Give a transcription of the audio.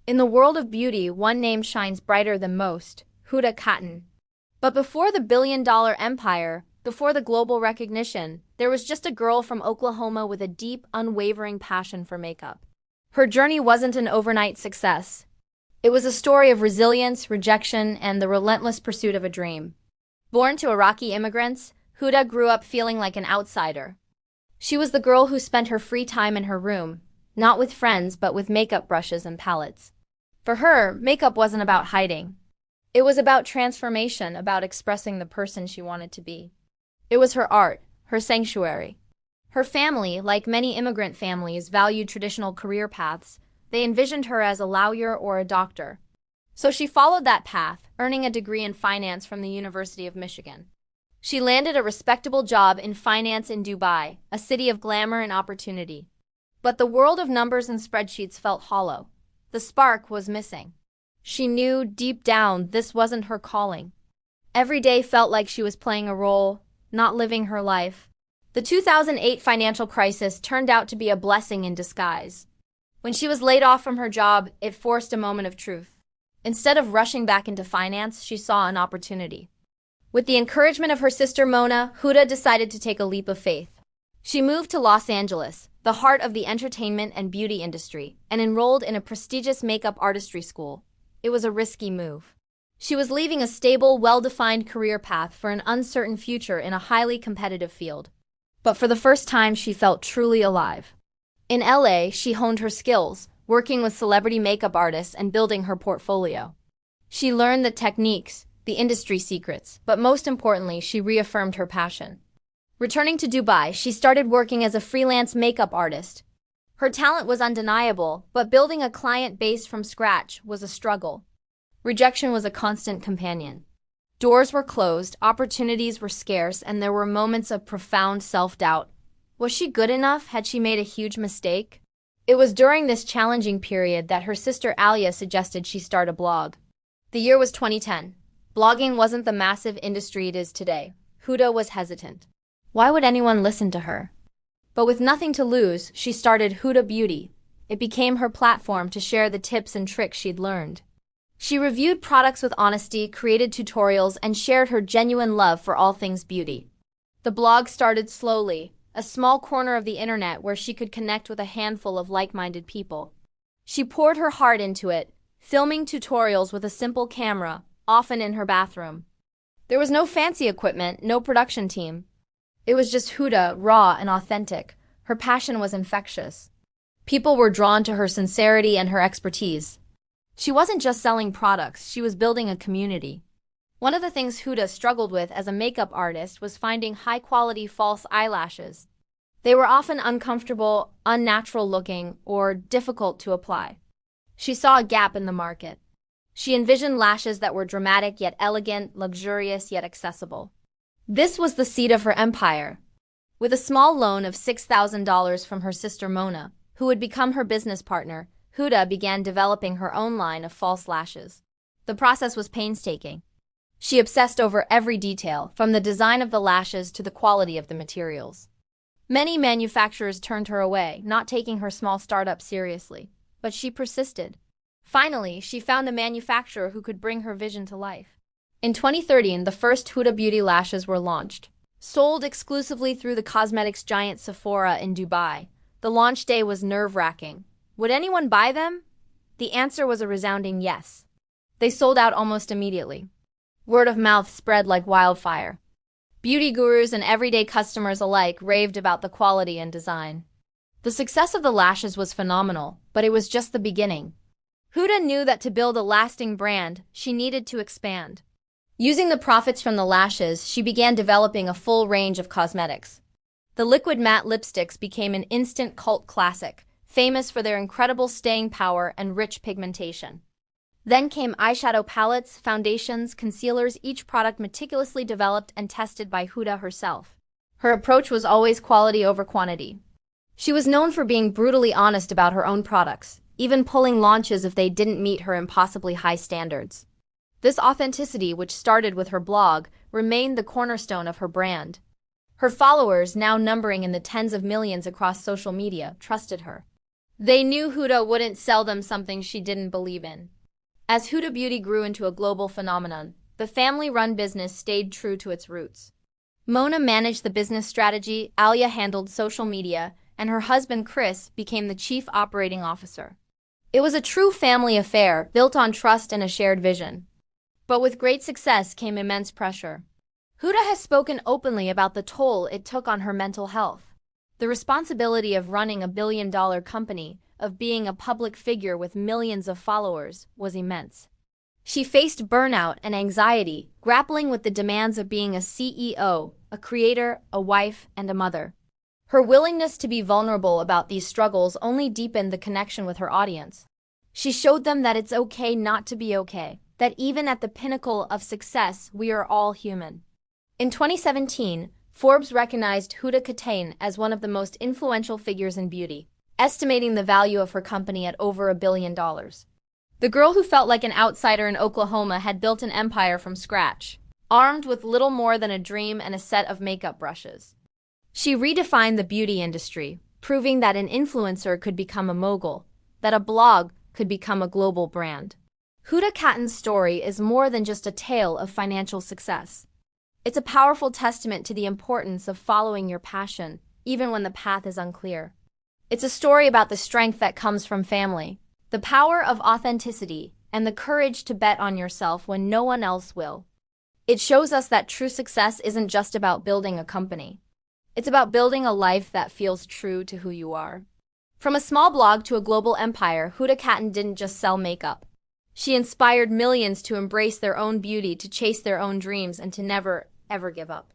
In the world of beauty, one name shines brighter than most: Huda Kattan. But before the billion-dollar empire, before the global recognition, there was just a girl from Oklahoma with a deep, unwavering passion for makeup. Her journey wasn't an overnight success. It was a story of resilience, rejection, and the relentless pursuit of a dream. Born to Iraqi immigrants, Huda grew up feeling like an outsider. She was the girl who spent her free time in her room, not with friends but with makeup brushes and palettes. For her, makeup wasn't about hiding. It was about transformation, about expressing the person she wanted to be. It was her art, her sanctuary. Her family, like many immigrant families, valued traditional career paths. They envisioned her as a lawyer or a doctor. So she followed that path, earning a degree in finance from the University of Michigan. She landed a respectable job in finance in Dubai, a city of glamour and opportunity. But the world of numbers and spreadsheets felt hollow. The spark was missing. She knew deep down this wasn't her calling. Every day felt like she was playing a role, not living her life. The 2008 financial crisis turned out to be a blessing in disguise. When she was laid off from her job, it forced a moment of truth. Instead of rushing back into finance, she saw an opportunity. With the encouragement of her sister Mona, Huda decided to take a leap of faith. She moved to Los Angeles, the heart of the entertainment and beauty industry, and enrolled in a prestigious makeup artistry school. It was a risky move. She was leaving a stable, well-defined career path for an uncertain future in a highly competitive field. But for the first time, she felt truly alive. In LA, she honed her skills, working with celebrity makeup artists and building her portfolio. She learned the techniques, the industry secrets, but most importantly, she reaffirmed her passion. Returning to Dubai, she started working as a freelance makeup artist. Her talent was undeniable, but building a client base from scratch was a struggle. Rejection was a constant companion. Doors were closed, opportunities were scarce, and there were moments of profound self-doubt. Was she good enough? Had she made a huge mistake? It was during this challenging period that her sister Alia suggested she start a blog. The year was 2010. Blogging wasn't the massive industry it is today. Huda was hesitant. Why would anyone listen to her? But with nothing to lose, she started Huda Beauty. It became her platform to share the tips and tricks she'd learned. She reviewed products with honesty, created tutorials, and shared her genuine love for all things beauty. The blog started slowly, a small corner of the internet where she could connect with a handful of like-minded people. She poured her heart into it, filming tutorials with a simple camera, often in her bathroom. There was no fancy equipment, no production team. It was just Huda, raw and authentic. Her passion was infectious. People were drawn to her sincerity and her expertise. She wasn't just selling products, she was building a community. One of the things Huda struggled with as a makeup artist was finding high-quality false eyelashes. They were often uncomfortable, unnatural-looking, or difficult to apply. She saw a gap in the market. She envisioned lashes that were dramatic yet elegant, luxurious yet accessible. This was the seed of her empire. With a small loan of $6,000 from her sister Mona, who would become her business partner, Huda began developing her own line of false lashes. The process was painstaking. She obsessed over every detail, from the design of the lashes to the quality of the materials. Many manufacturers turned her away, not taking her small startup seriously. But she persisted. Finally, she found a manufacturer who could bring her vision to life. In 2013, the first Huda Beauty lashes were launched. Sold exclusively through the cosmetics giant Sephora in Dubai, the launch day was nerve-wracking. Would anyone buy them? The answer was a resounding yes. They sold out almost immediately. Word of mouth spread like wildfire. Beauty gurus and everyday customers alike raved about the quality and design. The success of the lashes was phenomenal, but it was just the beginning. Huda knew that to build a lasting brand, she needed to expand. Using the profits from the lashes, she began developing a full range of cosmetics. The liquid matte lipsticks became an instant cult classic, famous for their incredible staying power and rich pigmentation. Then came eyeshadow palettes, foundations, concealers, each product meticulously developed and tested by Huda herself. Her approach was always quality over quantity. She was known for being brutally honest about her own products, even pulling launches if they didn't meet her impossibly high standards. This authenticity, which started with her blog, remained the cornerstone of her brand. Her followers, now numbering in the tens of millions across social media, trusted her. They knew Huda wouldn't sell them something she didn't believe in. As Huda Beauty grew into a global phenomenon, the family-run business stayed true to its roots. Mona managed the business strategy, Alia handled social media, and her husband Chris became the chief operating officer. It was a true family affair, built on trust and a shared vision. But with great success came immense pressure. Huda has spoken openly about the toll it took on her mental health. The responsibility of running a billion-dollar company, of being a public figure with millions of followers, was immense. She faced burnout and anxiety, grappling with the demands of being a CEO, a creator, a wife, and a mother. Her willingness to be vulnerable about these struggles only deepened the connection with her audience. She showed them that it's okay not to be okay, that even at the pinnacle of success, we are all human. In 2017, Forbes recognized Huda Kattan as one of the most influential figures in beauty, estimating the value of her company at over $1 billion. The girl who felt like an outsider in Oklahoma had built an empire from scratch, armed with little more than a dream and a set of makeup brushes. She redefined the beauty industry, proving that an influencer could become a mogul, that a blog could become a global brand. Huda Kattan's story is more than just a tale of financial success. It's a powerful testament to the importance of following your passion, even when the path is unclear. It's a story about the strength that comes from family, the power of authenticity, and the courage to bet on yourself when no one else will. It shows us that true success isn't just about building a company. It's about building a life that feels true to who you are. From a small blog to a global empire, Huda Kattan didn't just sell makeup. She inspired millions to embrace their own beauty, to chase their own dreams, and to never, ever give up.